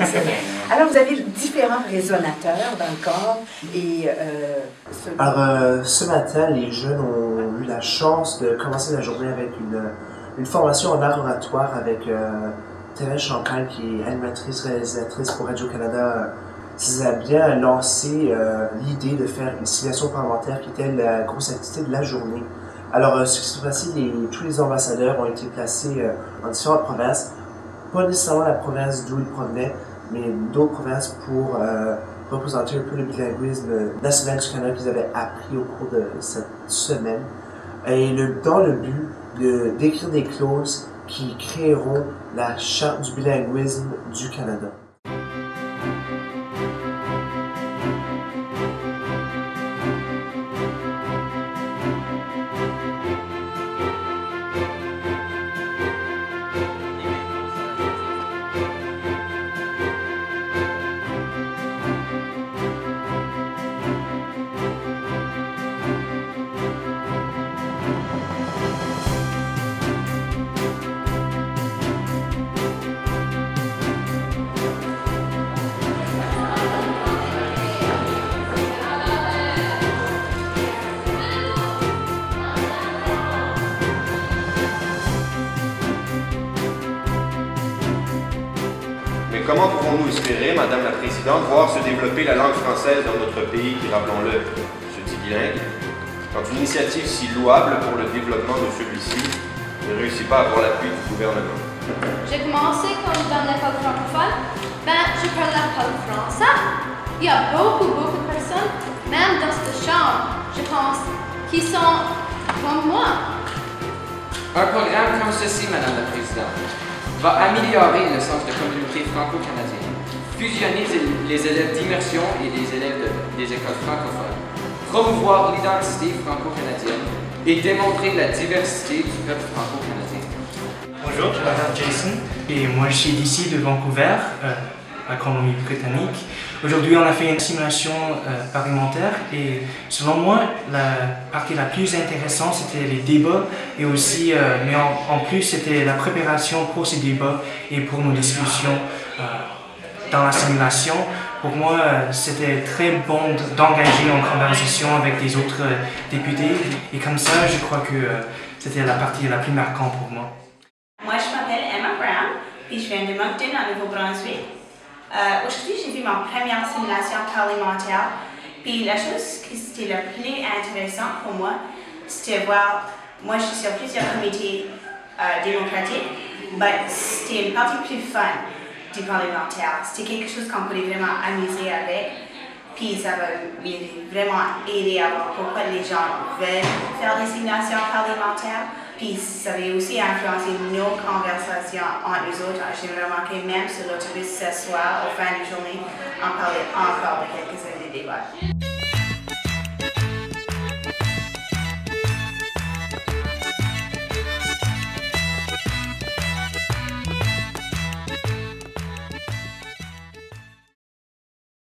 Excellent. Alors, vous avez différents résonateurs dans le corps et... Alors, ce matin, les jeunes ont eu la chance de commencer la journée avec une formation en art oratoire avec Thérèse Champagne, qui est animatrice, réalisatrice pour Radio-Canada. Ça a bien lancé l'idée de faire une simulation parlementaire qui était la grosse activité de la journée. Alors, ce qui s'est passé, tous les ambassadeurs ont été placés dans différentes provinces, pas nécessairement la province d'où ils provenaient, mais d'autres provinces pour représenter un peu le bilinguisme national du Canada qu'ils avaient appris au cours de cette semaine. Et dans le but d'écrire des clauses qui créeront la charte du bilinguisme du Canada. Mais comment pouvons-nous espérer, Madame la Présidente, voir se développer la langue française dans notre pays qui, rappelons-le, se dit bilingue, quand une initiative si louable pour le développement de celui-ci ne réussit pas à avoir l'appui du gouvernement? J'ai commencé comme dans l'école francophone, je parle la parle français. Il y a beaucoup de personnes, même dans cette chambre, je pense, qui sont comme moi. Un programme comme ceci, Madame la Présidente, va améliorer le sens de communauté franco-canadienne, fusionner les élèves d'immersion et les élèves des écoles francophones, promouvoir l'identité franco-canadienne et démontrer la diversité du peuple franco-canadien. Bonjour, je m'appelle Jason et moi je suis d'ici de Vancouver, la Colombie-Britannique. Aujourd'hui on a fait une simulation parlementaire et selon moi la partie la plus intéressante c'était les débats et aussi, mais en plus c'était la préparation pour ces débats et pour nos discussions dans la simulation. Pour moi c'était très bon d'engager en conversation avec les autres députés et comme ça je crois que c'était la partie la plus marquante pour moi. Moi je m'appelle Emma Brown et je viens de Moncton en Nouveau-Brunswick. Aujourd'hui, j'ai vu ma première simulation parlementaire. Puis la chose qui était la plus intéressante pour moi, c'était voir, moi je suis sur plusieurs comités démocratiques, mais c'était une partie plus fun du parlementaire. C'était quelque chose qu'on pouvait vraiment amuser avec. Puis ça va vraiment aider à voir pourquoi les gens veulent faire des simulations parlementaires. Puis ça va aussi influencer nos conversations entre nous autres. J'ai remarqué même sur l'autobus ce soir, au fin de journée, on parlait encore de quelques-uns des débats.